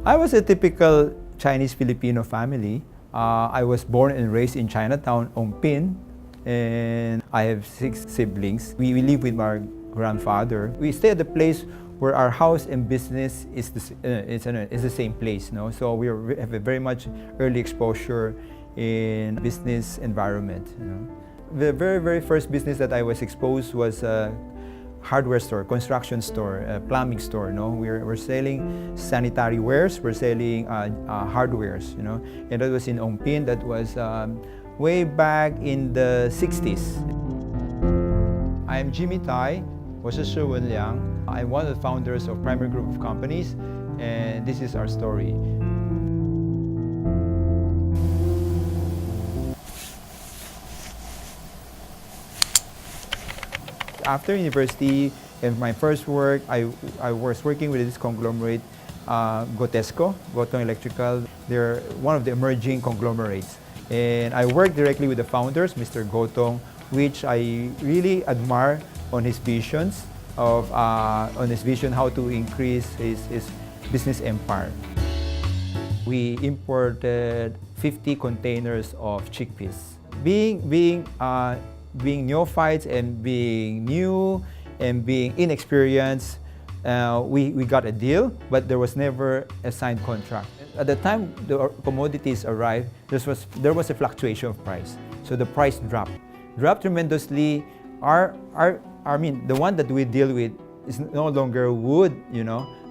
I was a typical Chinese Filipino family. I was born and raised in Chinatown, Ongpin, and I have 6 siblings. We live with my grandfather. We stay at the place where our house and business is the same place. No? So have a very much early exposure in business environment. You know? The very first business that I was exposed was hardware store, construction store, plumbing store. No, we're selling sanitary wares. We're selling hardwares. You know, and that was in Ongpin. That was way back in the 60s. I'm Jimmy Tai. 我是施文良. I'm one of the founders of Primer Group of Companies, and this is our story. After university and my first work, I was working with this conglomerate, Gotesco, Gotong Electrical. They're one of the emerging conglomerates. And I worked directly with the founders, Mr. Gotong, which I really admire on his visions on his vision how to increase his business empire. We imported 50 containers of chickpeas. Being neophytes and being new and being inexperienced, we got a deal, but there was never a signed contract. At the time the commodities arrived, there was a fluctuation of price. So the price dropped tremendously. The one that we deal with is no longer would,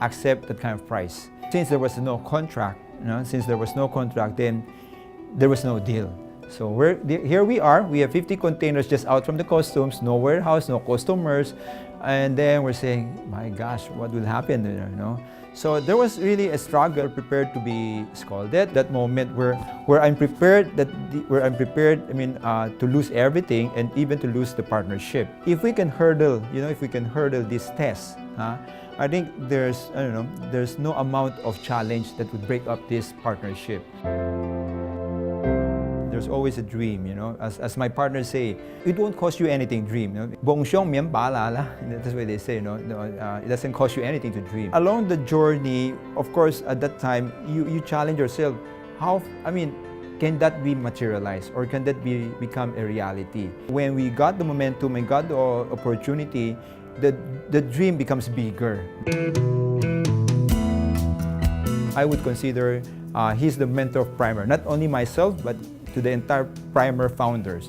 accept that kind of price. Since there was no contract, then there was no deal. So here we are. We have 50 containers just out from the customs, no warehouse, no customers, and then we're saying, my gosh, what will happen there? So there was really a struggle, prepared to be scolded. That moment where I'm prepared, to lose everything and even to lose the partnership. If we can hurdle, this test, I think there's no amount of challenge that would break up this partnership. There's always a dream, as my partners say, it won't cost you anything to dream. That's what they say, it doesn't cost you anything to dream. Along the journey, of course, at that time, you challenge yourself, can that be materialized or can that become a reality? When we got the momentum and got the opportunity, the dream becomes bigger. I would consider he's the mentor of Primer, not only myself, but to the entire Primer founders.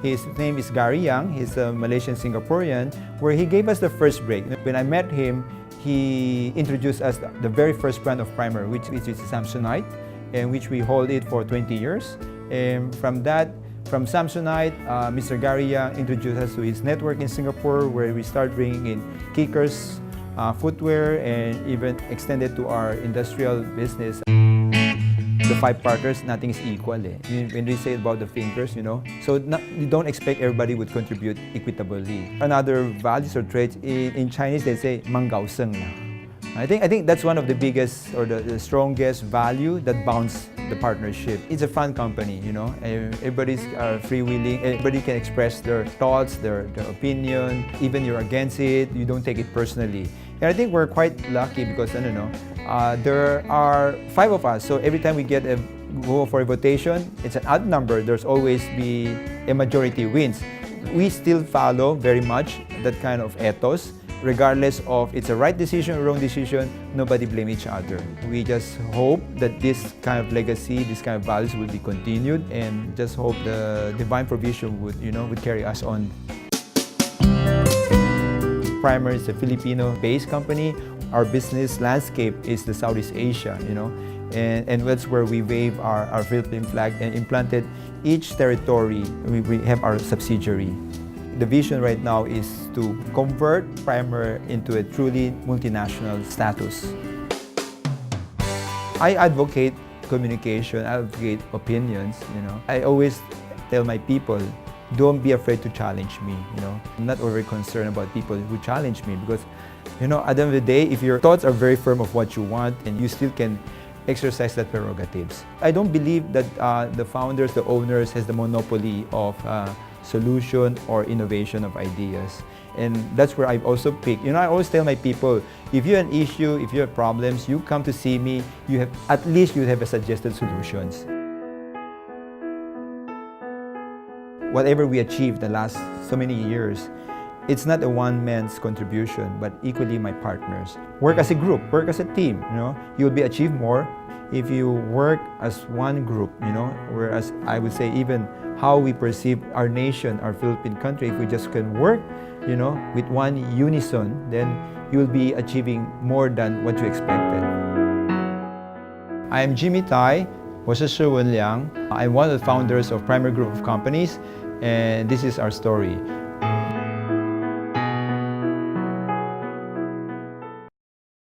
His name is Gary Yang. He's a Malaysian Singaporean, where he gave us the first break. When I met him, he introduced us the very first brand of Primer, which is Samsonite, and which we hold it for 20 years. And from Samsonite, Mr. Gary Yang introduced us to his network in Singapore, where we start bringing in kickers, footwear, and even extended to our industrial business. The 5 partners, nothing is equal. When we say about the fingers, so you don't expect everybody would contribute equitably. Another values or traits, in Chinese they say 蛮高兴. I think that's one of the biggest or the strongest value that bounds the partnership. It's a fun company, everybody's freewheeling, everybody can express their thoughts, their opinion, even you're against it, you don't take it personally. And I think we're quite lucky because, there are 5 of us, so every time we go for a votation, it's an odd number, there's always be a majority wins. We still follow very much that kind of ethos. Regardless of it's a right decision or wrong decision, nobody blame each other. We just hope that this kind of legacy, this kind of values will be continued, and just hope the divine provision would carry us on. Primer is a Filipino-based company. Our business landscape is the Southeast Asia, and that's where we wave our Philippine flag and implanted each territory. We have our subsidiary. The vision right now is to convert Primer into a truly multinational status. I advocate communication, I advocate opinions, I always tell my people, don't be afraid to challenge me, I'm not very concerned about people who challenge me because, at the end of the day, if your thoughts are very firm of what you want and you still can exercise that prerogatives. I don't believe that the founders, the owners, has the monopoly of solution or innovation of ideas. And that's where I've also picked. I always tell my people, if you have an issue, if you have problems, you come to see me, at least you have a suggested solutions. Whatever we achieved the last so many years, it's not a one man's contribution, but equally my partners. Work as a group, work as a team, you will be achieve more if you work as one group, whereas I would say even how we perceive our nation, our Philippine country, if we just can work, with one unison, then you will be achieving more than what you expected. I am Jimmy Tai, 我是施文良. I'm one of the founders of Primer Group of Companies, and this is our story.